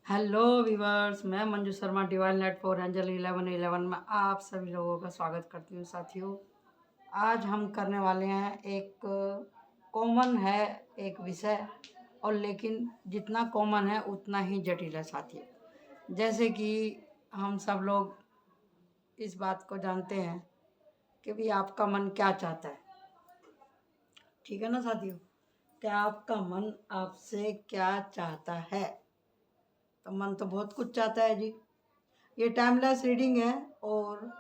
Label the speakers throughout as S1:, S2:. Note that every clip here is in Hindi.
S1: हेलो वीवर्स, मैं Manju Sharma divine light for angel 1111 में आप सभी लोगों का स्वागत करती हूँ। साथियों, आज हम करने वाले हैं एक कॉमन है एक विषय, और लेकिन जितना कॉमन है उतना ही जटिल है साथियों। जैसे कि हम सब लोग इस बात को जानते हैं कि भी आपका मन क्या चाहता है, ठीक है ना साथियों? क्या आपका मन आपसे क्या चाहता है? तो मन तो बहुत कुछ चाहता है जी। ये टाइमलेस रीडिंग है, और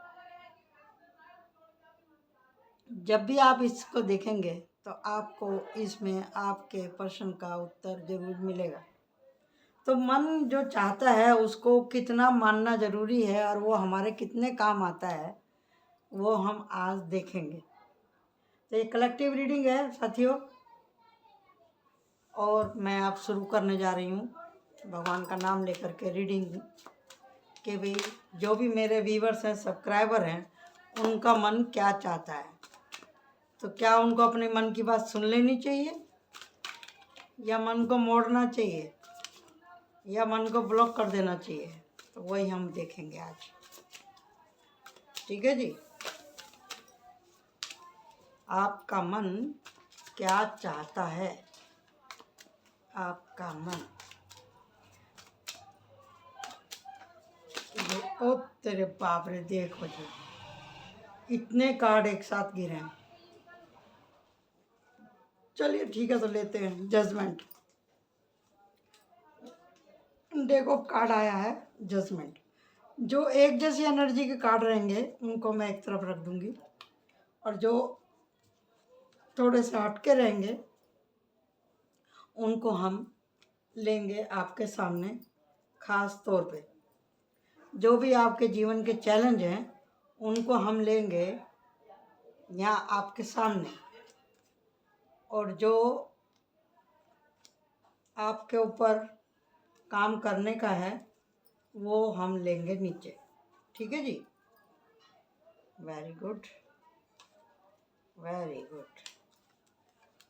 S1: जब भी आप इसको देखेंगे तो आपको इसमें आपके प्रश्न का उत्तर जरूर मिलेगा। तो मन जो चाहता है उसको कितना मानना ज़रूरी है और वो हमारे कितने काम आता है, वो हम आज देखेंगे। तो ये कलेक्टिव रीडिंग है साथियों, और मैं आप शुरू करने जा रही हूँ भगवान का नाम लेकर के रीडिंग। कि भाई जो भी मेरे व्यूवर्स हैं, सब्सक्राइबर हैं, उनका मन क्या चाहता है। तो क्या उनको अपने मन की बात सुन लेनी चाहिए, या मन को मोड़ना चाहिए, या मन को ब्लॉक कर देना चाहिए? तो वही हम देखेंगे आज, ठीक है जी। आपका मन क्या चाहता है? आपका मन, ओ तेरे बाप रे, देखो जी, इतने कार्ड एक साथ गिरे हैं। चलिए ठीक है, तो लेते हैं जजमेंट। देखो कार्ड आया है जजमेंट। जो एक जैसी एनर्जी के कार्ड रहेंगे उनको मैं एक तरफ रख दूंगी, और जो थोड़े से हटके रहेंगे उनको हम लेंगे आपके सामने। खास तौर पे जो भी आपके जीवन के चैलेंज हैं उनको हम लेंगे यहाँ आपके सामने, और जो आपके ऊपर काम करने का है वो हम लेंगे नीचे, ठीक है जी। वेरी गुड, वेरी गुड,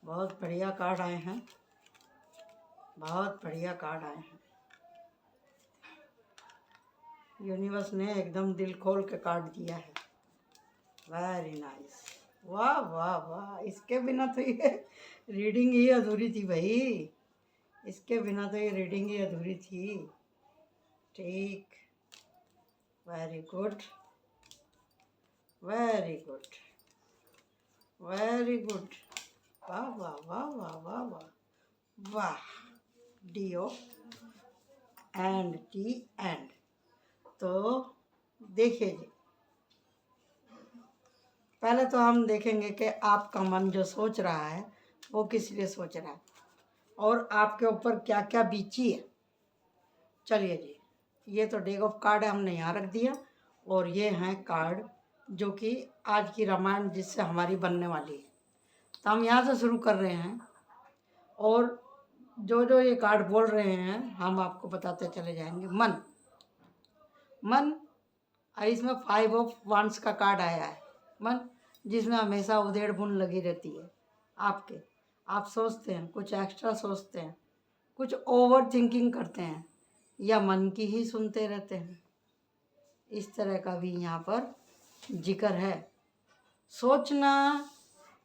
S1: बहुत बढ़िया कार्ड आए हैं, बहुत बढ़िया कार्ड आए हैं। यूनिवर्स ने एकदम दिल खोल के कार्ड दिया है। वेरी नाइस, वाह वाह वाह। इसके बिना तो ये रीडिंग ही अधूरी थी भाई, इसके बिना तो ये रीडिंग ही अधूरी थी। ठीक, very good, very good, very good, वाह वाह वाह वाह वाह वाह वाह। DO and T and. तो देखिए जी, पहले तो हम देखेंगे कि आपका मन जो सोच रहा है वो किस लिए सोच रहा है, और आपके ऊपर क्या क्या बीची है। चलिए जी, ये तो डेक ऑफ कार्ड है, हमने यहाँ रख दिया, और ये हैं कार्ड जो कि आज की रामायण जिससे हमारी बनने वाली है। तो हम यहाँ से शुरू कर रहे हैं, और जो जो ये कार्ड बोल रहे हैं हम आपको बताते चले जाएंगे। मन, मन, इसमें 5 ऑफ वांड्स का कार्ड आया है। मन जिसमें हमेशा उधेड़ बुन लगी रहती है आपके। आप सोचते हैं, कुछ एक्स्ट्रा सोचते हैं, कुछ ओवर थिंकिंग करते हैं, या मन की ही सुनते रहते हैं। इस तरह का भी यहाँ पर जिक्र है। सोचना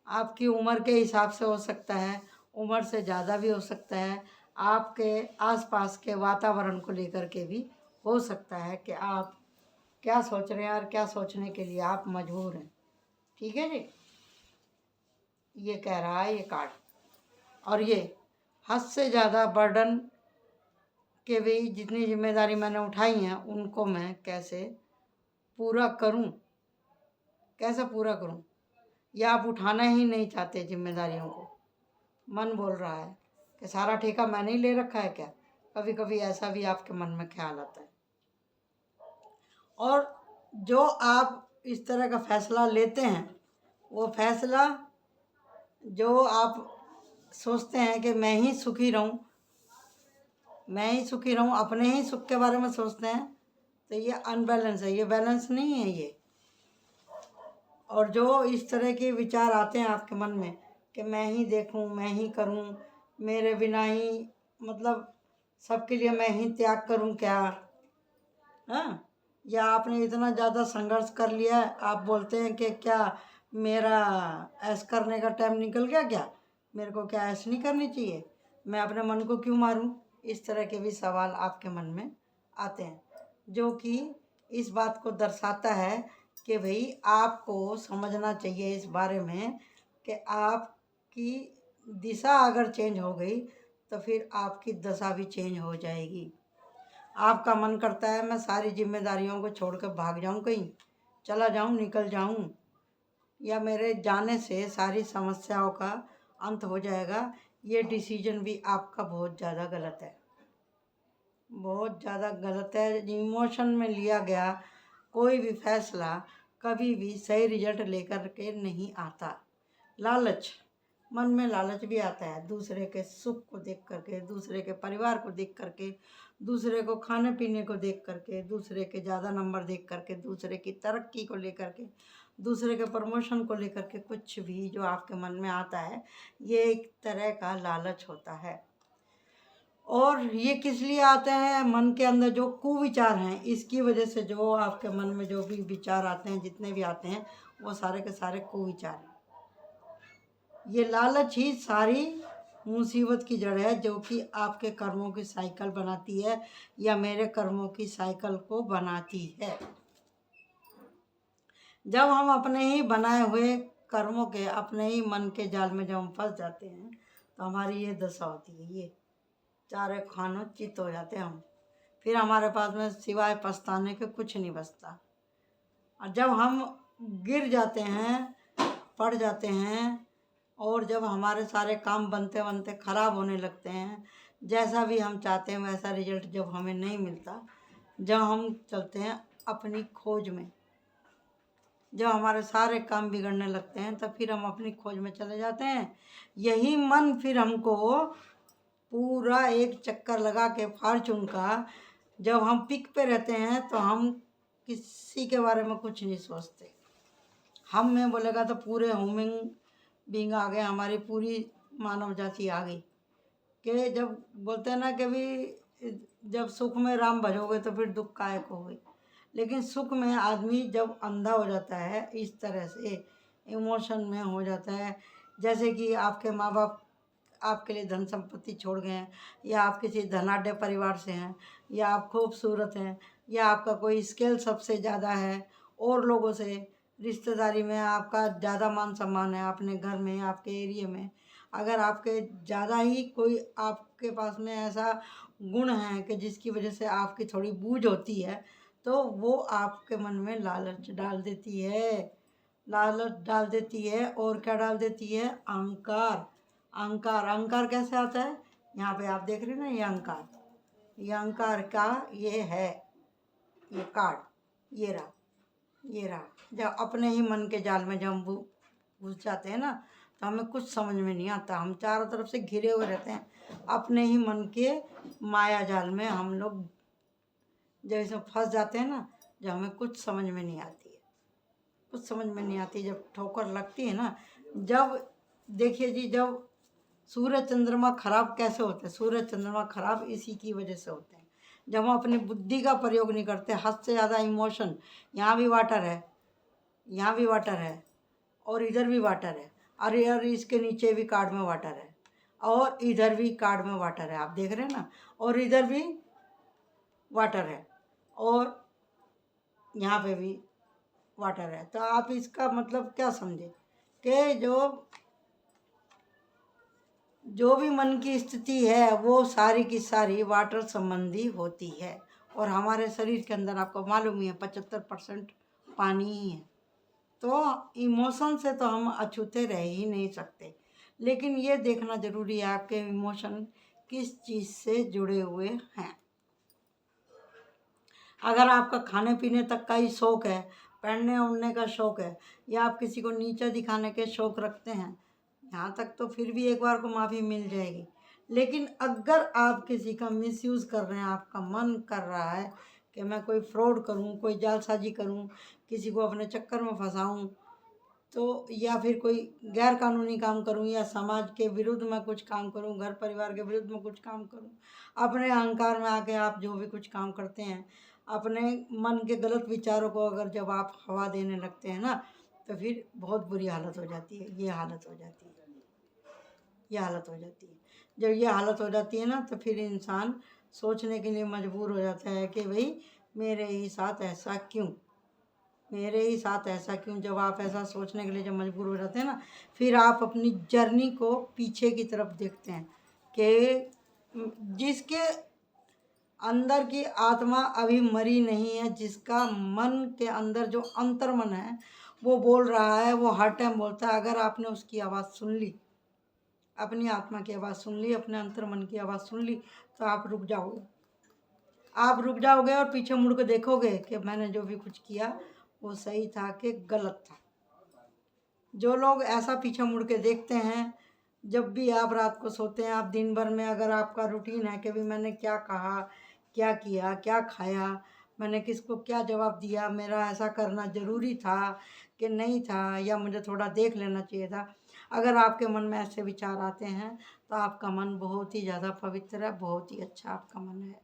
S1: आपकी उम्र के हिसाब से हो सकता है, उम्र से ज़्यादा भी हो सकता है, आपके आसपास के वातावरण को लेकर के भी हो सकता है कि आप क्या सोच रहे हैं और क्या सोचने के लिए आप मजबूर हैं, ठीक है जी। ये कह रहा है ये कार्ड, और ये हद से ज़्यादा बर्डन के भी जितनी जिम्मेदारी मैंने उठाई हैं उनको मैं कैसे पूरा करूं, कैसे पूरा करूं, या आप उठाना ही नहीं चाहते जिम्मेदारियों को। मन बोल रहा है कि सारा ठेका मैंने ही ले रखा है क्या? कभी कभी ऐसा भी आपके मन में ख्याल आता है। और जो आप इस तरह का फैसला लेते हैं, वो फैसला जो आप सोचते हैं कि मैं ही सुखी रहूं, मैं ही सुखी रहूं, अपने ही सुख के बारे में सोचते हैं, तो ये अनबैलेंस है, ये बैलेंस नहीं है ये। और जो इस तरह के विचार आते हैं आपके मन में कि मैं ही देखूं, मैं ही करूं, मेरे बिना ही मतलब सबके लिए मैं ही त्याग करूं क्या? हाँ, या आपने इतना ज़्यादा संघर्ष कर लिया है, आप बोलते हैं कि क्या मेरा ऐश करने का टाइम निकल गया क्या? मेरे को क्या ऐश नहीं करनी चाहिए? मैं अपने मन को क्यों मारूं? इस तरह के भी सवाल आपके मन में आते हैं, जो कि इस बात को दर्शाता है कि भाई आपको समझना चाहिए इस बारे में कि आपकी दिशा अगर चेंज हो गई तो फिर आपकी दशा भी चेंज हो जाएगी। आपका मन करता है मैं सारी जिम्मेदारियों को छोड़कर भाग जाऊं, कहीं चला जाऊं, निकल जाऊं, या मेरे जाने से सारी समस्याओं का अंत हो जाएगा। ये डिसीजन भी आपका बहुत ज़्यादा गलत है, बहुत ज़्यादा गलत है। इमोशन में लिया गया कोई भी फैसला कभी भी सही रिजल्ट लेकर के नहीं आता। लालच, मन में लालच भी आता है, दूसरे के सुख को देख करके, दूसरे के परिवार को देख करके, दूसरे को खाने पीने को देख करके, दूसरे के ज़्यादा नंबर देख करके, दूसरे की तरक्की को लेकर के, दूसरे के प्रमोशन को लेकर के, कुछ भी जो आपके मन में आता है ये एक तरह का लालच होता है। और ये किस लिए आते हैं? मन के अंदर जो कुविचार हैं, इसकी वजह से जो आपके मन में जो भी विचार आते हैं, जितने भी आते हैं, वो सारे के सारे कुविचार हैं। ये लालच ही सारी मुसीबत की जड़ है, जो कि आपके कर्मों की साइकिल बनाती है या मेरे कर्मों की साइकिल को बनाती है। जब हम अपने ही बनाए हुए कर्मों के, अपने ही मन के जाल में जब हम फंस जाते हैं तो हमारी ये दशा होती है, ये चारे खानों चित हो जाते हैं हम। फिर हमारे पास में सिवाय पछताने के कुछ नहीं बचता। और जब हम गिर जाते हैं, पड़ जाते हैं, और जब हमारे सारे काम बनते बनते ख़राब होने लगते हैं, जैसा भी हम चाहते हैं वैसा रिजल्ट जब हमें नहीं मिलता, जब हम चलते हैं अपनी खोज में, जब हमारे सारे काम बिगड़ने लगते हैं, तब फिर हम अपनी खोज में चले जाते हैं। यही मन फिर हमको पूरा एक चक्कर लगा के फॉर्चून का, जब हम पिक पे रहते हैं तो हम किसी के बारे में कुछ नहीं सोचते। हम में बोलेगा तो पूरे ह्यूमन बीइंग आ गए, हमारी पूरी मानव जाति आ गई। कि जब बोलते हैं ना कि भी जब सुख में राम भजोगे तो फिर दुख काहे को होगे। लेकिन सुख में आदमी जब अंधा हो जाता है, इस तरह से इमोशन में हो जाता है, जैसे कि आपके माँ बाप आपके लिए धन संपत्ति छोड़ गए हैं, या आप किसी धनाढ़ परिवार से हैं, या आप खूबसूरत हैं, या आपका कोई स्किल सबसे ज़्यादा है, और लोगों से रिश्तेदारी में आपका ज़्यादा मान सम्मान है, अपने घर में, आपके एरिया में अगर आपके ज़्यादा ही कोई आपके पास में ऐसा गुण है कि जिसकी वजह से आपकी थोड़ी बूझ होती है, तो वो आपके मन में लालच डाल देती है, लालच डाल देती है। और क्या डाल देती है? अहंकार। अहंकार, अहंकार कैसे आता है? यहाँ पे आप देख रहे हैं ना, ये अहंकार, ये अहंकार का ये है, ये कार्ड, ये रहा। जब अपने ही मन के जाल में जब हम घुस जाते हैं ना, तो हमें कुछ समझ में नहीं आता। हम चारों तरफ से घिरे हुए रहते हैं अपने ही मन के माया जाल में। हम लोग जब इसमें फंस जाते हैं ना, जब हमें कुछ समझ में नहीं आती है, कुछ समझ में नहीं आती, जब ठोकर लगती है ना, जब देखिए जी, जब सूरज चंद्रमा खराब कैसे होते हैं? सूरज चंद्रमा खराब इसी की वजह से होते हैं, जब हम अपनी बुद्धि का प्रयोग नहीं करते। हद से ज़्यादा इमोशन, यहाँ भी वाटर है, यहाँ भी वाटर है, और इधर भी वाटर है, और यार इसके नीचे भी कार्ड में वाटर है, और इधर भी कार्ड में वाटर है, आप देख रहे हैं ना, और इधर भी वाटर है, और यहाँ पे भी वाटर है। तो आप इसका मतलब क्या समझे कि जो भी मन की स्थिति है वो सारी की सारी वाटर संबंधी होती है। और हमारे शरीर के अंदर आपको मालूम ही है 75% पानी ही है। तो इमोशन से तो हम अछूते रह ही नहीं सकते। लेकिन ये देखना ज़रूरी है आपके इमोशन किस चीज़ से जुड़े हुए हैं। अगर आपका खाने पीने तक का ही शौक़ है, पहनने ओढ़ने का शौक़ है, या आप किसी को नीचा दिखाने के शौक़ रखते हैं, यहाँ तक तो फिर भी एक बार को माफ़ी मिल जाएगी। लेकिन अगर आप किसी का मिसयूज़ कर रहे हैं, आपका मन कर रहा है कि मैं कोई फ्रॉड करूँ, कोई जालसाजी करूँ, किसी को अपने चक्कर में फंसाऊँ, तो या फिर कोई गैर कानूनी काम करूं या समाज के विरुद्ध में कुछ काम करूं, घर परिवार के विरुद्ध में कुछ काम करूं, अपने अहंकार में आके आप जो भी कुछ काम करते हैं, अपने मन के गलत विचारों को अगर जब आप हवा देने लगते हैं ना, तो फिर बहुत बुरी हालत हो जाती है। ये हालत हो जाती है, ये हालत हो जाती है। जब ये हालत हो जाती है ना, तो फिर इंसान सोचने के लिए मजबूर हो जाता है कि भाई मेरे ही साथ ऐसा क्यों, मेरे ही साथ ऐसा क्यों। जब आप ऐसा सोचने के लिए जब मजबूर हो जाते हैं ना, फिर आप अपनी जर्नी को पीछे की तरफ देखते हैं कि जिसके अंदर की आत्मा अभी मरी नहीं है, जिसका मन के अंदर जो अंतर मन है वो बोल रहा है, वो हर टाइम बोलता है। अगर आपने उसकी आवाज़ सुन ली, अपनी आत्मा की आवाज़ सुन ली, अपने अंतर मन की आवाज़ सुन ली, तो आप रुक जाओगे। आप रुक जाओगे और पीछे मुड़ के देखोगे कि मैंने जो भी कुछ किया वो सही था कि गलत था। जो लोग ऐसा पीछे मुड़ के देखते हैं, जब भी आप रात को सोते हैं, आप दिन भर में अगर आपका रूटीन है कि भी मैंने क्या कहा, क्या किया, क्या खाया, मैंने किसको क्या जवाब दिया, मेरा ऐसा करना ज़रूरी था कि नहीं था, या मुझे थोड़ा देख लेना चाहिए था, अगर आपके मन में ऐसे विचार आते हैं तो आपका मन बहुत ही ज़्यादा पवित्र है, बहुत ही अच्छा आपका मन है।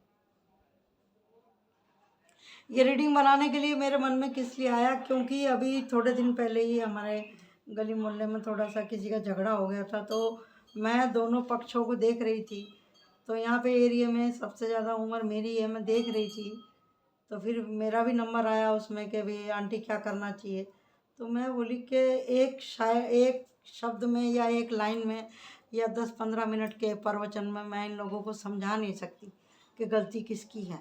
S1: ये रीडिंग बनाने के लिए मेरे मन में किस लिए आया, क्योंकि अभी थोड़े दिन पहले ही हमारे गली मोहल्ले में थोड़ा सा किसी का झगड़ा हो गया था, तो मैं दोनों पक्षों को देख रही थी। तो यहाँ पे एरिया में सबसे ज़्यादा उम्र मेरी है, मैं देख रही थी। तो फिर मेरा भी नंबर आया उसमें कि भाई आंटी क्या करना चाहिए। तो मैं बोली कि एक शब्द में या एक लाइन में या 10-15 मिनट के प्रवचन में मैं इन लोगों को समझा नहीं सकती कि गलती किसकी है,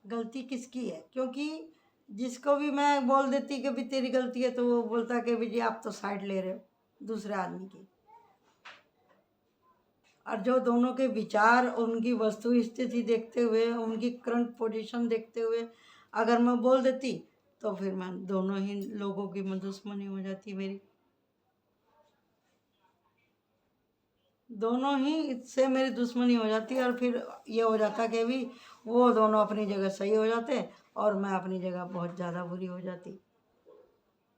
S1: गलती किसकी है। क्योंकि जिसको भी मैं बोल देती कि भी तेरी गलती है, तो वो बोलता कि भी जी आप तो साइड ले रहे हो दूसरे आदमी की। और जो दोनों के विचार, उनकी वस्तु स्थिति देखते हुए, उनकी करंट पोजीशन देखते हुए अगर मैं बोल देती, तो फिर मैं दोनों ही लोगों की दुश्मनी हो जाती मेरी। दोनों ही इससे मेरी दुश्मनी हो जाती और फिर ये हो जाता कि भी वो दोनों अपनी जगह सही हो जाते और मैं अपनी जगह बहुत ज़्यादा बुरी हो जाती।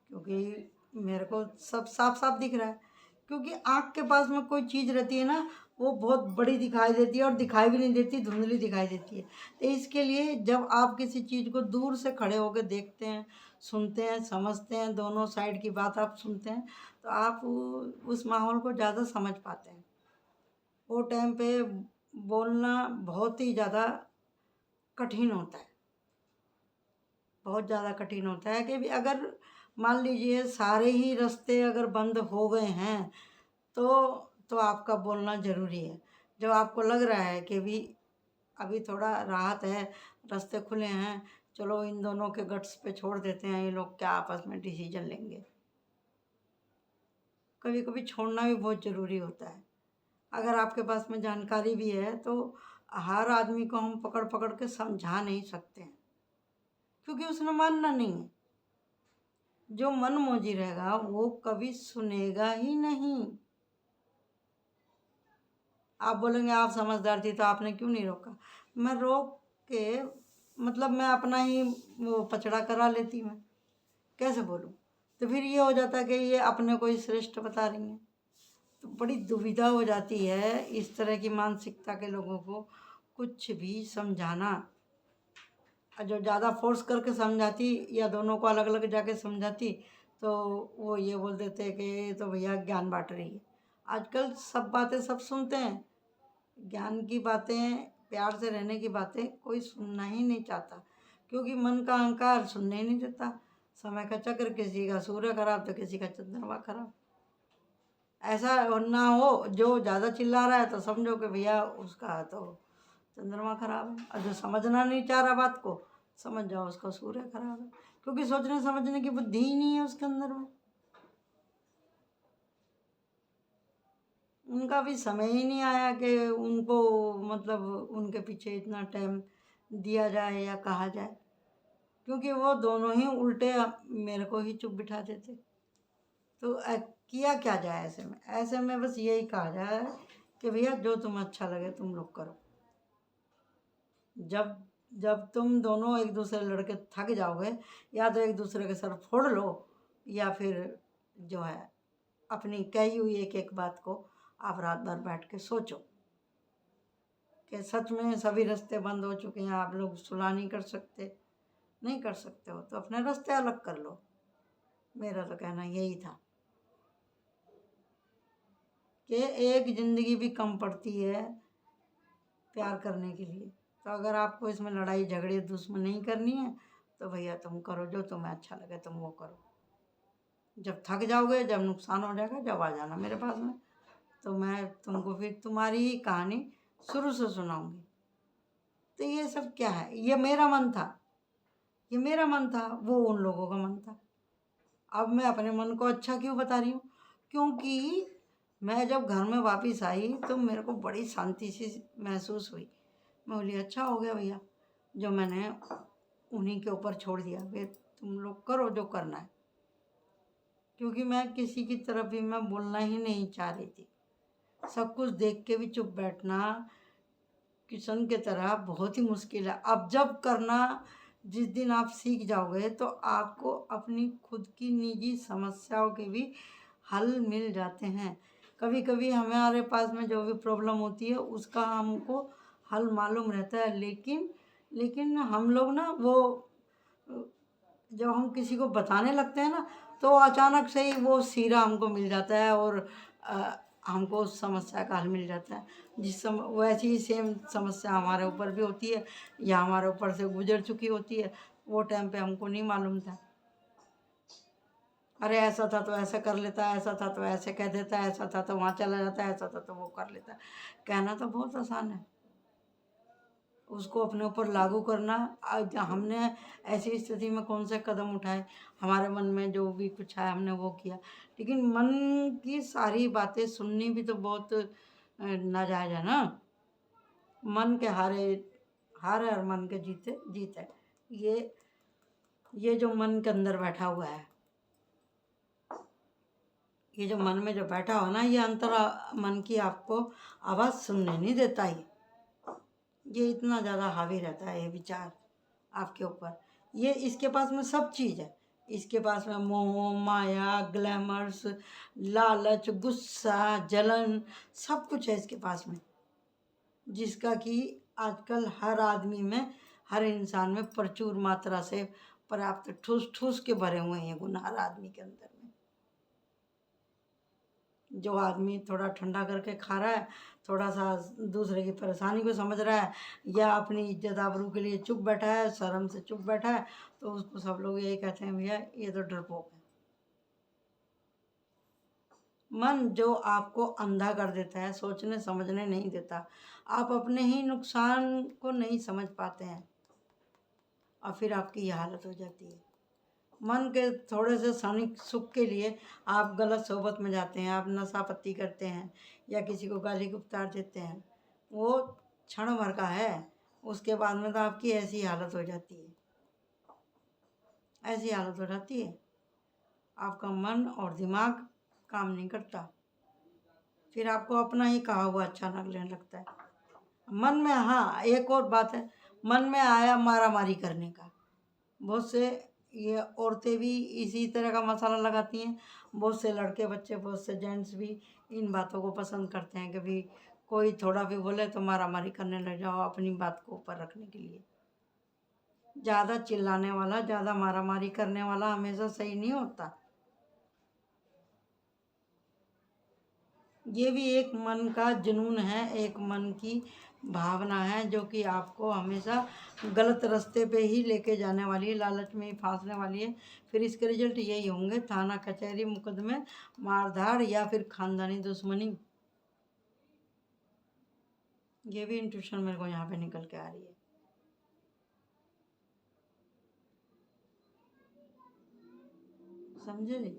S1: क्योंकि मेरे को सब साफ साफ दिख रहा है। क्योंकि आँख के पास में कोई चीज़ रहती है ना, वो बहुत बड़ी दिखाई देती है और दिखाई भी नहीं देती, धुंधली दिखाई देती है। तो इसके लिए जब आप किसी चीज़ को दूर से खड़े होकर देखते हैं, सुनते हैं, समझते हैं, दोनों साइड की बात आप सुनते हैं, तो आप उस माहौल को ज़्यादा समझ पाते हैं। वो टाइम पे बोलना बहुत ही ज़्यादा कठिन होता है, बहुत ज़्यादा कठिन होता है कि भी अगर मान लीजिए सारे ही रास्ते अगर बंद हो गए हैं, तो आपका बोलना ज़रूरी है। जब आपको लग रहा है कि भी अभी थोड़ा राहत है, रास्ते खुले हैं, चलो इन दोनों के गट्स पे छोड़ देते हैं, ये लोग क्या आपस में डिसीजन लेंगे। कभी कभी छोड़ना भी बहुत ज़रूरी होता है। अगर आपके पास में जानकारी भी है, तो हर आदमी को हम पकड़ पकड़ के समझा नहीं सकते हैं, क्योंकि उसने मानना नहीं है। जो मन मौजी रहेगा वो कभी सुनेगा ही नहीं। आप बोलेंगे आप समझदार थी तो आपने क्यों नहीं रोका। मैं रोक के मतलब मैं अपना ही वो पचड़ा करा लेती, मैं कैसे बोलूँ। तो फिर ये हो जाता है कि ये अपने को ही श्रेष्ठ बता रही हैं। तो बड़ी दुविधा हो जाती है इस तरह की मानसिकता के लोगों को कुछ भी समझाना। और जो ज़्यादा फोर्स करके समझाती या दोनों को अलग अलग जाके समझाती, तो वो ये बोल देते कि तो भैया ज्ञान बांट रही है। आजकल सब बातें सब सुनते हैं, ज्ञान की बातें, प्यार से रहने की बातें कोई सुनना ही नहीं चाहता, क्योंकि मन का अहंकार सुनने ही नहीं देता। समय का चक्र, किसी का सूर्य खराब तो किसी का चंद्रमा खराब। ऐसा ना हो जो ज़्यादा चिल्ला रहा है तो समझो कि भैया उसका तो चंद्रमा खराब है, और जो समझना नहीं चाह रहा बात को, समझ जाओ उसका सूर्य खराब है, क्योंकि सोचने समझने की बुद्धि ही नहीं है उसके अंदर में। उनका भी समय ही नहीं आया कि उनको मतलब उनके पीछे इतना टाइम दिया जाए या कहा जाए, क्योंकि वो दोनों ही उल्टे मेरे को ही चुप बिठा देते। तो किया क्या जाए ऐसे में। ऐसे में बस यही कहा जाए कि भैया जो तुम्हें अच्छा लगे तुम लोग करो। जब जब तुम दोनों एक दूसरे लड़के थक जाओगे, या तो एक दूसरे के सर फोड़ लो, या फिर जो है अपनी कही हुई एक एक बात को आप रात भर बैठ के सोचो कि सच में सभी रास्ते बंद हो चुके हैं, आप लोग सुलह नहीं कर सकते, नहीं कर सकते हो तो अपने रास्ते अलग कर लो। मेरा तो कहना यही था कि एक ज़िंदगी भी कम पड़ती है प्यार करने के लिए। तो अगर आपको इसमें लड़ाई झगड़े दुश्मन नहीं करनी है तो भैया तुम करो, जो तुम्हें अच्छा लगे तुम वो करो। जब थक जाओगे, जब नुकसान हो जाएगा, जब आ जाना मेरे पास में, तो मैं तुमको फिर तुम्हारी ही कहानी शुरू से सुनाऊंगी। तो ये सब क्या है, ये मेरा मन था, ये मेरा मन था, वो उन लोगों का मन था। अब मैं अपने मन को अच्छा क्यों बता रही हूँ? क्योंकि मैं जब घर में वापस आई तो मेरे को बड़ी शांति सी महसूस हुई। मैं बोली अच्छा हो गया भैया जो मैंने उन्हीं के ऊपर छोड़ दिया, वे तुम लोग करो जो करना है। क्योंकि मैं किसी की तरफ भी मैं बोलना ही नहीं चाह रही थी। सब कुछ देख के भी चुप बैठना किशन के तरह बहुत ही मुश्किल है। अब जब करना, जिस दिन आप सीख जाओगे तो आपको अपनी खुद की निजी समस्याओं के भी हल मिल जाते हैं। कभी कभी हमारे पास में जो भी प्रॉब्लम होती है उसका हमको हल मालूम रहता है, लेकिन हम लोग ना वो जब हम किसी को बताने लगते हैं ना तो अचानक से ही वो सीरा हमको मिल जाता है और हमको उस समस्या का हल मिल जाता है। वैसी ही सेम समस्या हमारे ऊपर भी होती है या हमारे ऊपर से गुजर चुकी होती है। वो टाइम पे हमको नहीं मालूम था, अरे ऐसा था तो ऐसा कर लेता, ऐसा था तो ऐसे कह देता, ऐसा था तो वहाँ चला जाता, ऐसा था तो वो कर लेता। कहना तो बहुत आसान है, उसको अपने ऊपर लागू करना। आज हमने ऐसी स्थिति में कौन से कदम उठाए, हमारे मन में जो भी कुछ आया हमने वो किया। लेकिन मन की सारी बातें सुननी भी तो बहुत नाजायज है ना। मन के हारे हारे और मन के जीते जीत है। ये जो मन के अंदर बैठा हुआ है, ये जो मन में जो बैठा हो ना, ये अंतर मन की आपको आवाज़ सुनने नहीं देता। ये इतना ज़्यादा हावी रहता है ये विचार आपके ऊपर। ये इसके पास में सब चीज़ है, इसके पास में मोह माया ग्लैमर्स लालच गुस्सा जलन सब कुछ है इसके पास में, जिसका कि आजकल हर आदमी में हर इंसान में प्रचुर मात्रा से पर्याप्त ठूस ठूस के भरे हुए हैं गुण हर आदमी के अंदर में। जो आदमी थोड़ा ठंडा करके खा रहा है, थोड़ा सा दूसरे की परेशानी को समझ रहा है या अपनी इज्जत आबरू के लिए चुप बैठा है, शर्म से चुप बैठा है, तो उसको सब लोग यही कहते हैं भैया ये तो डरपोक है। मन जो आपको अंधा कर देता है, सोचने समझने नहीं देता, आप अपने ही नुकसान को नहीं समझ पाते हैं और फिर आपकी यह हालत हो जाती है। मन के थोड़े से क्षणिक सुख के लिए आप गलत सोबत में जाते हैं, आप नशा पत्ती करते हैं या किसी को गाली गुप्तार देते हैं, वो क्षण भर का है। उसके बाद में तो आपकी ऐसी हालत हो जाती है, ऐसी हालत हो जाती है, आपका मन और दिमाग काम नहीं करता, फिर आपको अपना ही कहा हुआ अच्छा लगने लगता है। मन में, हाँ एक और बात है, मन में आया मारा मारी करने का। बहुत से ये औरतें भी इसी तरह का मसाला लगाती हैं, बहुत से लड़के बच्चे बहुत से जेंट्स भी इन बातों को पसंद करते हैं कि भी कोई थोड़ा भी बोले तो मारा मारी करने लग जाओ अपनी बात को ऊपर रखने के लिए। ज़्यादा चिल्लाने वाला, ज़्यादा मारा मारी करने वाला हमेशा सही नहीं होता। ये भी एक मन का जुनून है, एक मन की भावना है जो कि आपको हमेशा गलत रास्ते पे ही लेके जाने वाली है, लालच में ही फांसने वाली है। फिर इसके रिजल्ट यही होंगे, थाना कचहरी मुकदमे मारधाड़ या फिर खानदानी दुश्मनी। ये भी इंट्यूशन मेरे को यहाँ पे निकल के आ रही है। समझे जी?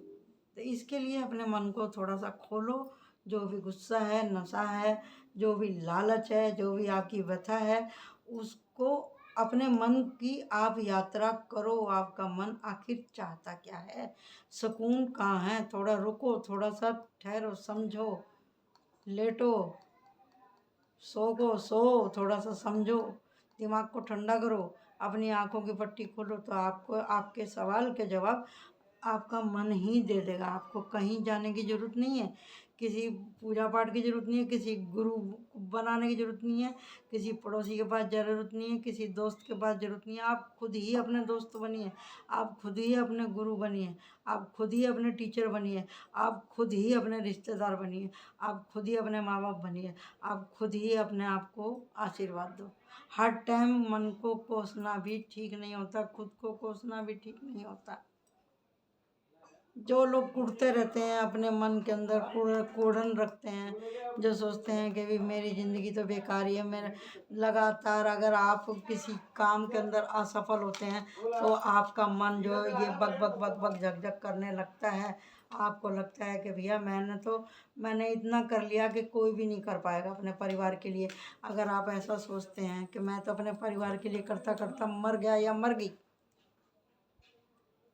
S1: तो इसके लिए अपने मन को थोड़ा सा खोलो। जो भी गुस्सा है, नशा है, जो भी लालच है, जो भी आपकी व्यथा है, उसको अपने मन की आप यात्रा करो। आपका मन आखिर चाहता क्या है, सुकून कहाँ है, थोड़ा रुको, थोड़ा सा ठहरो, समझो, लेटो, सो थोड़ा सा समझो, दिमाग को ठंडा करो, अपनी आंखों की पट्टी खोलो, तो आपको आपके सवाल के जवाब आपका मन ही दे देगा। आपको कहीं जाने की ज़रूरत नहीं है, किसी पूजा पाठ की ज़रूरत नहीं है, किसी गुरु बनाने की ज़रूरत नहीं है, किसी पड़ोसी के पास ज़रूरत नहीं है, किसी दोस्त के पास ज़रूरत नहीं है। आप खुद ही अपने दोस्त बनिए, आप खुद ही अपने गुरु बनिए, आप खुद ही अपने टीचर बनिए, आप खुद ही अपने रिश्तेदार बनिए, आप खुद ही अपने माँ बाप बनिए, आप खुद ही अपने आप को आशीर्वाद दो। हर टाइम मन को कोसना भी ठीक नहीं होता, खुद को कोसना भी ठीक नहीं होता। जो लोग कुढ़ते रहते हैं, अपने मन के अंदर कूढ़न रखते हैं, जो सोचते हैं कि भी मेरी ज़िंदगी तो बेकार ही है, मेरा लगातार अगर आप किसी काम के अंदर असफल होते हैं तो आपका मन जो ये बक बक बक बक झक झक करने लगता है। आपको लगता है कि भैया मैंने इतना कर लिया कि कोई भी नहीं कर पाएगा अपने परिवार के लिए। अगर आप ऐसा सोचते हैं कि मैं तो अपने परिवार के लिए करता करता मर गया या मर गई,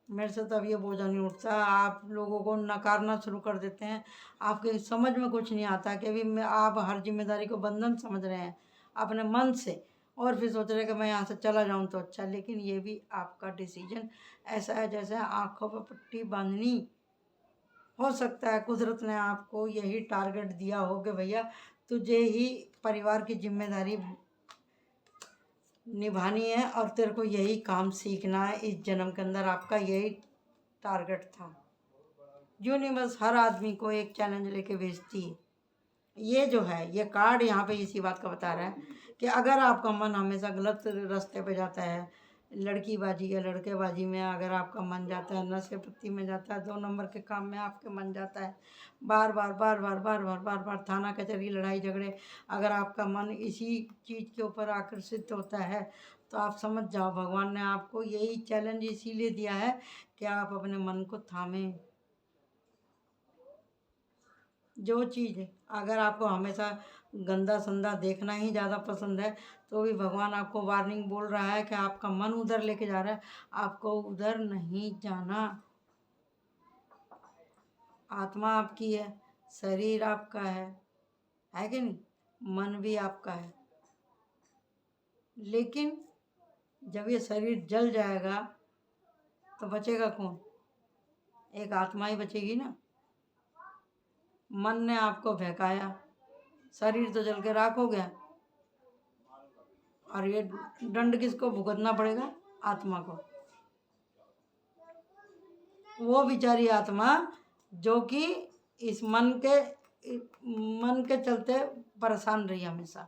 S1: मेरे से तो अब ये बोझा नहीं उठता। आप लोगों को नकारना शुरू कर देते हैं, आपके समझ में कुछ नहीं आता कि अभी आप हर जिम्मेदारी को बंधन समझ रहे हैं अपने मन से, और फिर सोच रहे हैं कि मैं यहाँ से चला जाऊँ तो अच्छा। लेकिन ये भी आपका डिसीजन ऐसा है जैसे आँखों पर पट्टी बांधनी। हो सकता है कुदरत ने आपको यही टारगेट दिया हो कि भैया तुझे ही परिवार की जिम्मेदारी निभानी है और तेरे को यही काम सीखना है इस जन्म के अंदर, आपका यही टारगेट था। यूनिवर्स हर आदमी को एक चैलेंज लेके भेजती है। ये जो है ये कार्ड यहाँ पे इसी बात का बता रहा है कि अगर आपका मन हमेशा गलत रास्ते पे जाता है, लड़कीबाजी या लड़केबाजी में अगर आपका मन जाता है, नशे पत्ती में जाता है, 2 नंबर के काम में आपके मन जाता है, बार बार बार बार बार बार बार बार थाना कचहरी लड़ाई झगड़े, अगर आपका मन इसी चीज़ के ऊपर आकर्षित होता है तो आप समझ जाओ भगवान ने आपको यही चैलेंज इसीलिए दिया है कि आप अपने मन को थामें। जो चीज़ अगर आपको हमेशा गंदा संदा देखना ही ज़्यादा पसंद है तो भी भगवान आपको वार्निंग बोल रहा है कि आपका मन उधर लेके जा रहा है, आपको उधर नहीं जाना। आत्मा आपकी है, शरीर आपका है कि नहीं, मन भी आपका है। लेकिन जब ये शरीर जल जाएगा तो बचेगा कौन? एक आत्मा ही बचेगी ना। मन ने आपको बहकाया, शरीर तो जल के राख हो गया, और ये दंड किसको भुगतना पड़ेगा? आत्मा को। वो बेचारी आत्मा जो कि इस मन के चलते परेशान रही हमेशा।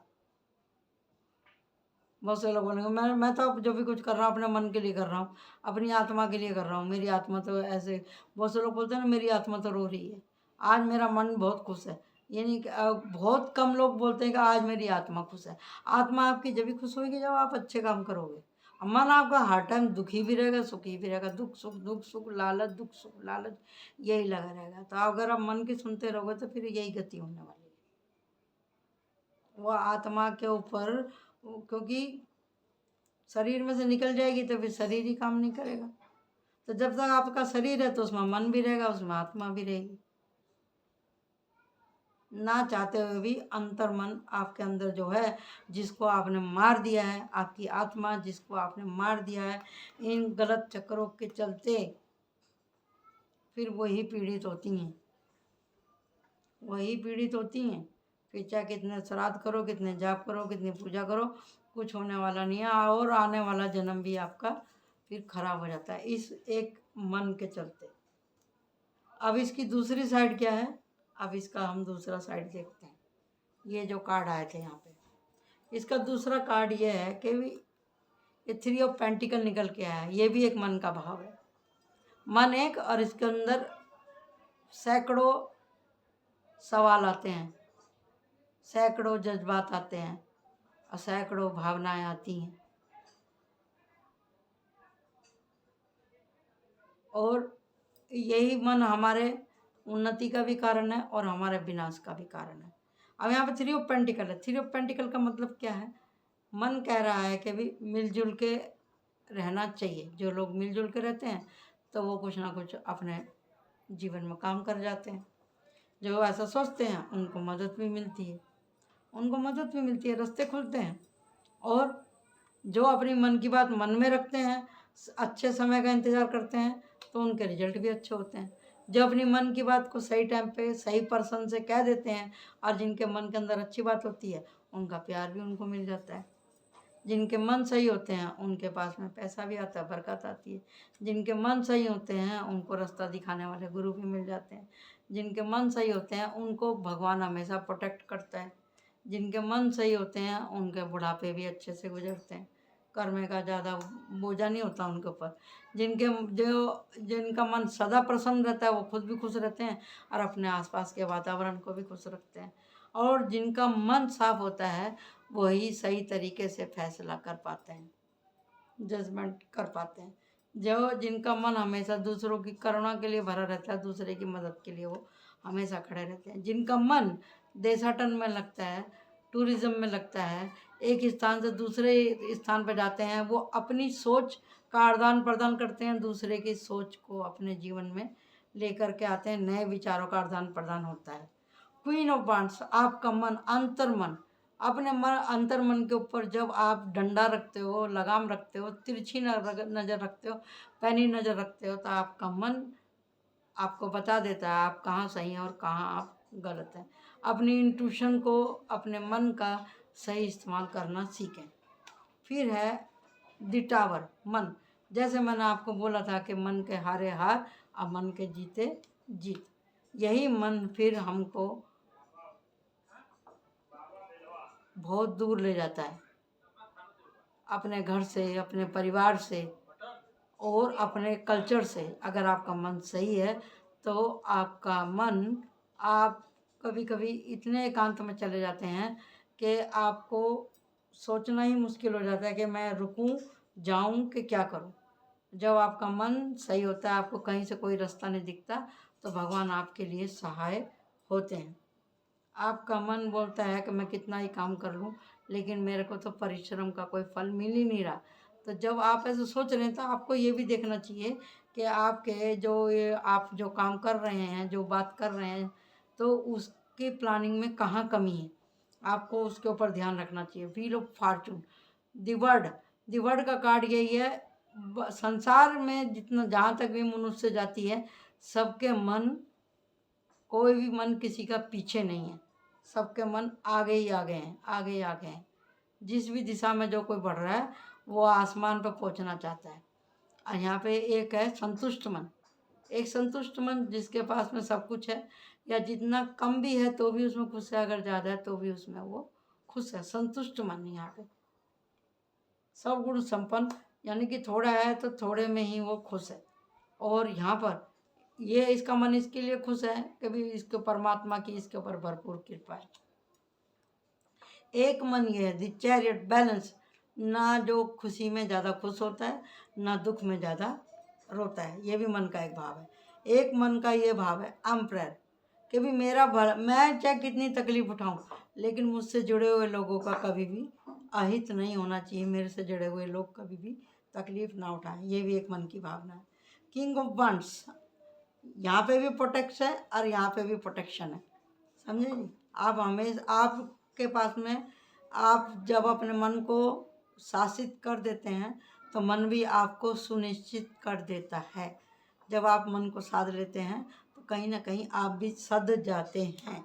S1: बहुत से लोग बोलेंगे मैं तो अब जो भी कुछ कर रहा हूँ अपने मन के लिए कर रहा हूँ, अपनी आत्मा के लिए कर रहा हूँ, मेरी आत्मा तो ऐसे। बहुत से लोग बोलते हैं ना मेरी आत्मा तो रो रही है, आज मेरा मन बहुत खुश है। ये नहीं कि बहुत कम लोग बोलते हैं कि आज मेरी आत्मा खुश है। आत्मा आपकी जब भी खुश होगी जब आप अच्छे काम करोगे। मन आपका हर टाइम दुखी भी रहेगा सुखी भी रहेगा, दुख सुख लालच, दुख सुख लालच, यही लगा रहेगा। तो अगर आप मन की सुनते रहोगे तो फिर यही गति होने वाली है। वो आत्मा के ऊपर, क्योंकि शरीर में से निकल जाएगी तो फिर शरीर ही काम नहीं करेगा। तो जब तक आपका शरीर है तो उसमें मन भी रहेगा, उसमें आत्मा भी रहेगी। ना चाहते हुए भी अंतर मन आपके अंदर जो है, जिसको आपने मार दिया है, आपकी आत्मा जिसको आपने मार दिया है इन गलत चक्रों के चलते, फिर वही पीड़ित होती हैं, वही पीड़ित होती हैं। फिर चाहे कितने श्राद्ध करो, कितने जाप करो, कितनी पूजा करो, कुछ होने वाला नहीं है, और आने वाला जन्म भी आपका फिर खराब हो जाता है इस एक मन के चलते। अब इसकी दूसरी साइड क्या है? अब इसका हम दूसरा साइड देखते हैं। ये जो कार्ड आए थे यहाँ पे, इसका दूसरा कार्ड ये है कि ये 3 ऑफ पेंटिकल निकल के आया है। ये भी एक मन का भाव है। मन एक, और इसके अंदर सैकड़ों सवाल आते हैं, सैकड़ों जज्बात आते हैं और सैकड़ों भावनाएं आती हैं, और यही मन हमारे उन्नति का भी कारण है और हमारे विनाश का भी कारण है। अब यहाँ पे 3 ऑफ पेंटिकल है। 3 ऑफ पेंटिकल का मतलब क्या है? मन कह रहा है कि भी मिलजुल के रहना चाहिए। जो लोग मिलजुल के रहते हैं तो वो कुछ ना कुछ अपने जीवन में काम कर जाते हैं। जो ऐसा सोचते हैं उनको मदद भी मिलती है, रास्ते खुलते हैं। और जो अपनी मन की बात मन में रखते हैं, अच्छे समय का इंतज़ार करते हैं, तो उनके रिजल्ट भी अच्छे होते हैं। जो अपनी मन की बात को सही टाइम पे सही पर्सन से कह देते हैं और जिनके मन के अंदर अच्छी बात होती है उनका प्यार भी उनको मिल जाता है। जिनके मन सही होते हैं उनके पास में पैसा भी आता है, बरकत आती है। जिनके मन सही होते हैं उनको रास्ता दिखाने वाले गुरु भी मिल जाते हैं। जिनके मन सही होते हैं उनको भगवान हमेशा प्रोटेक्ट करता है। जिनके मन सही होते हैं उनके बुढ़ापे भी अच्छे से गुजरते हैं, कर्म का ज़्यादा बोझा नहीं होता उनके ऊपर। जिनका मन सदा प्रसन्न रहता है वो खुद भी खुश रहते हैं और अपने आसपास के वातावरण को भी खुश रखते हैं। और जिनका मन साफ होता है वही सही तरीके से फैसला कर पाते हैं, जजमेंट कर पाते हैं। जो जिनका मन हमेशा दूसरों की करुणा के लिए भरा रहता है, दूसरे की मदद के लिए वो हमेशा खड़े रहते हैं। जिनका मन देशाटन में लगता है, टूरिज्म में लगता है, एक स्थान से दूसरे स्थान पर जाते हैं, वो अपनी सोच का आदान प्रदान करते हैं, दूसरे की सोच को अपने जीवन में लेकर के आते हैं, नए विचारों का आदान प्रदान होता है। क्वीन ऑफ वांड्स, आपका मन, अंतर मन, अपने मन अंतर मन के ऊपर जब आप डंडा रखते हो, लगाम रखते हो, तिरछी नज़र रखते हो, पैनी नज़र रखते हो, तो आपका मन आपको बता देता है आप कहाँ सही हैं और कहाँ आप गलत हैं। अपनी इंट्यूशन को, अपने मन का सही इस्तेमाल करना सीखें। फिर है द टावर, मन। जैसे मैंने आपको बोला था कि मन के हारे हार और मन के जीते जीत। यही मन फिर हमको बहुत दूर ले जाता है अपने घर से, अपने परिवार से और अपने कल्चर से। अगर आपका मन सही है तो आपका मन, आप कभी कभी इतने एकांत में चले जाते हैं कि आपको सोचना ही मुश्किल हो जाता है कि मैं रुकूं, जाऊं कि क्या करूं। जब आपका मन सही होता है, आपको कहीं से कोई रास्ता नहीं दिखता, तो भगवान आपके लिए सहाय होते हैं। आपका मन बोलता है कि मैं कितना ही काम कर लूं लेकिन मेरे को तो परिश्रम का कोई फल मिल ही नहीं रहा। तो जब आप ऐसे सोच रहे हैं तो आपको ये भी देखना चाहिए कि आपके आप जो काम कर रहे हैं, जो बात कर रहे हैं, तो उसकी प्लानिंग में कहाँ कमी है, आपको उसके ऊपर ध्यान रखना चाहिए। Wheel of Fortune, the word का कार्ड यही है। संसार में जितना, जहाँ तक भी मनुष्य जाती है, सबके मन, कोई भी मन किसी का पीछे नहीं है, सबके मन आगे ही आगे हैं, आगे ही आगे हैं। जिस भी दिशा में जो कोई बढ़ रहा है वो आसमान पर पहुंचना चाहता है। और यहाँ पे एक है संतुष्ट मन। एक संतुष्ट मन जिसके पास में सब कुछ है, या जितना कम भी है तो भी उसमें खुश है, अगर ज़्यादा है तो भी उसमें वो खुश है। संतुष्ट मन, यहाँ पे सब गुण संपन्न, यानी कि थोड़ा है तो थोड़े में ही वो खुश है। और यहाँ पर ये इसका मन इसके लिए खुश है कि भी इसके परमात्मा की इसके ऊपर भरपूर कृपा है। एक मन ये है द चैरियट, बैलेंस, ना जो खुशी में ज़्यादा खुश होता है ना दुख में ज़्यादा रोता है, ये भी मन का एक भाव है। एक मन का ये भाव है एम्परर, कि भी मेरा भला, मैं चाहे कितनी तकलीफ उठाऊं लेकिन मुझसे जुड़े हुए लोगों का कभी भी अहित नहीं होना चाहिए, मेरे से जुड़े हुए लोग कभी भी तकलीफ ना उठाएं, ये भी एक मन की भावना है। किंग ऑफ वंड्स, यहाँ पे भी प्रोटेक्शन है और यहाँ पे भी प्रोटेक्शन है, समझे जी। आप हमेशा, आपके पास में, आप जब अपने मन को शासित कर देते हैं तो मन भी आपको सुनिश्चित कर देता है। जब आप मन को साध लेते हैं तो कहीं ना कहीं आप भी सध जाते हैं।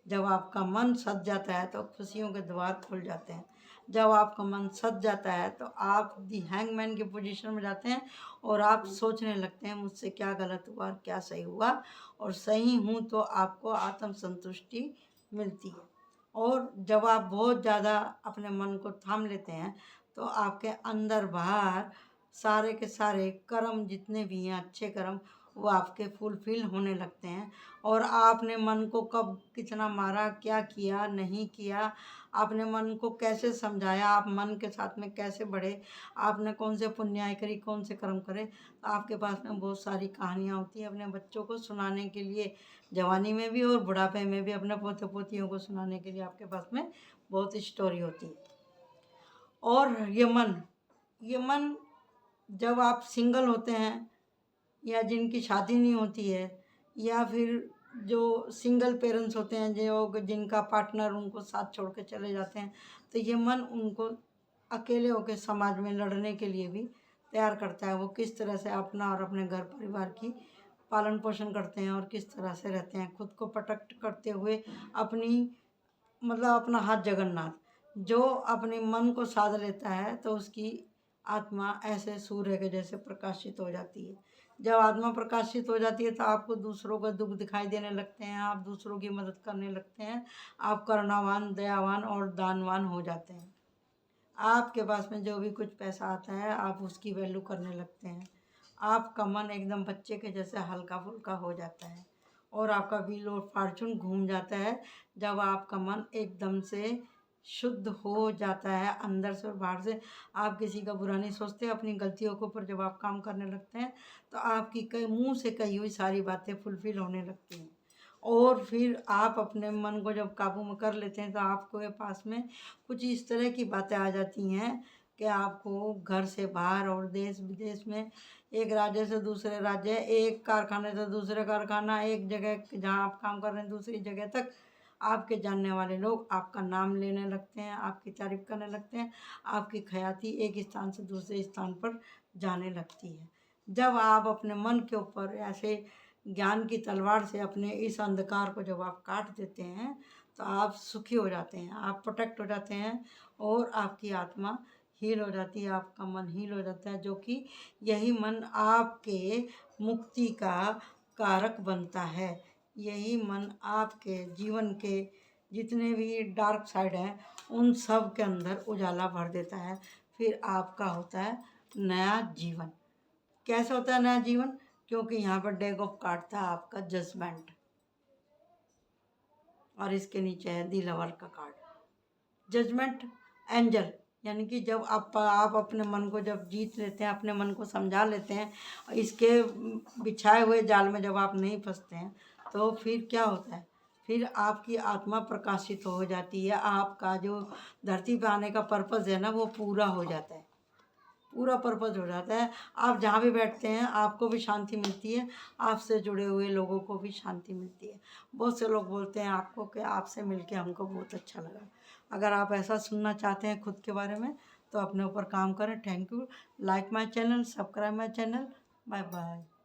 S1: जब आपका मन सध जाता है तो खुशियों के द्वार खुल जाते हैं। जब आपका मन सध जाता है तो आप दी हैंगमैन की पोजीशन में जाते हैं और आप सोचने लगते हैं मुझसे क्या गलत हुआ, क्या सही हुआ, और सही हूँ तो आपको आत्म संतुष्टि मिलती है। और जब आप बहुत ज़्यादा अपने मन को थाम लेते हैं तो आपके अंदर बाहर सारे के सारे कर्म जितने भी हैं, अच्छे कर्म, वो आपके फुलफिल होने लगते हैं। और आपने मन को कब कितना मारा, क्या किया, नहीं किया, आपने मन को कैसे समझाया, आप मन के साथ में कैसे बढ़े, आपने कौन से पुण्याय करी, कौन से कर्म करे, तो आपके पास में बहुत सारी कहानियाँ होती हैं अपने बच्चों को सुनाने के लिए, जवानी में भी और बुढ़ापे में भी अपने पोते पोतियों को सुनाने के लिए आपके पास में बहुत स्टोरी होती है। और ये मन जब आप सिंगल होते हैं या जिनकी शादी नहीं होती है, या फिर जो सिंगल पेरेंट्स होते हैं, जो जिनका पार्टनर उनको साथ छोड़ के चले जाते हैं, तो ये मन उनको अकेले होकर समाज में लड़ने के लिए भी तैयार करता है, वो किस तरह से अपना और अपने घर परिवार की पालन पोषण करते हैं और किस तरह से रहते हैं, खुद को प्रोटेक्ट करते हुए अपनी मतलब अपना हाथ जगन्नाथ। जो अपने मन को साध लेता है तो उसकी आत्मा ऐसे सूर्य के जैसे प्रकाशित हो जाती है। जब आत्मा प्रकाशित हो जाती है तो आपको दूसरों का दुख दिखाई देने लगते हैं, आप दूसरों की मदद करने लगते हैं, आप करुणावान, दयावान और दानवान हो जाते हैं। आपके पास में जो भी कुछ पैसा आता है आप उसकी वैल्यू करने लगते हैं। आपका मन एकदम बच्चे के जैसे हल्का फुल्का हो जाता है और आपका व्हील और फॉर्चून घूम जाता है जब आपका मन एकदम से शुद्ध हो जाता है अंदर से और बाहर से। आप किसी का बुरा नहीं सोचते। अपनी गलतियों के ऊपर जब आप काम करने लगते हैं तो आपकी कई मुंह से कही हुई सारी बातें फुलफिल होने लगती हैं और फिर आप अपने मन को जब काबू में कर लेते हैं तो आपको पास में कुछ इस तरह की बातें आ जाती हैं कि आपको घर से बाहर और देश विदेश में, एक राज्य से दूसरे राज्य, एक कारखाने से दूसरे कारखाना, एक जगह जहाँ आप काम कर रहे हैं दूसरी जगह तक आपके जानने वाले लोग आपका नाम लेने लगते हैं, आपकी तारीफ करने लगते हैं, आपकी ख्याति एक स्थान से दूसरे स्थान पर जाने लगती है। जब आप अपने मन के ऊपर ऐसे ज्ञान की तलवार से अपने इस अंधकार को जब आप काट देते हैं तो आप सुखी हो जाते हैं, आप प्रोटेक्ट हो जाते हैं और आपकी आत्मा हील हो जाती है, आपका मन हील हो जाता है, जो कि यही मन आपके मुक्ति का कारक बनता है। यही मन आपके जीवन के जितने भी डार्क साइड हैं उन सब के अंदर उजाला भर देता है। फिर आपका होता है नया जीवन। कैसे होता है नया जीवन? क्योंकि यहाँ पर डेग ऑफ कार्ड था आपका जजमेंट और इसके नीचे है दी लवर का कार्ड। जजमेंट एंजल, यानी कि जब आप अपने मन को जब जीत लेते हैं, अपने मन को समझा लेते हैं, इसके बिछाए हुए जाल में जब आप नहीं फंसते हैं तो फिर क्या होता है? फिर आपकी आत्मा प्रकाशित हो जाती है, आपका जो धरती पे आने का पर्पज़ है ना वो पूरा हो जाता है, पूरा पर्पज़ हो जाता है। आप जहाँ भी बैठते हैं आपको भी शांति मिलती है, आपसे जुड़े हुए लोगों को भी शांति मिलती है। बहुत से लोग बोलते हैं आपको कि आपसे मिलके हमको बहुत अच्छा लगा। अगर आप ऐसा सुनना चाहते हैं खुद के बारे में तो अपने ऊपर काम करें। Thank you. Like my channel, subscribe my channel. Bye bye.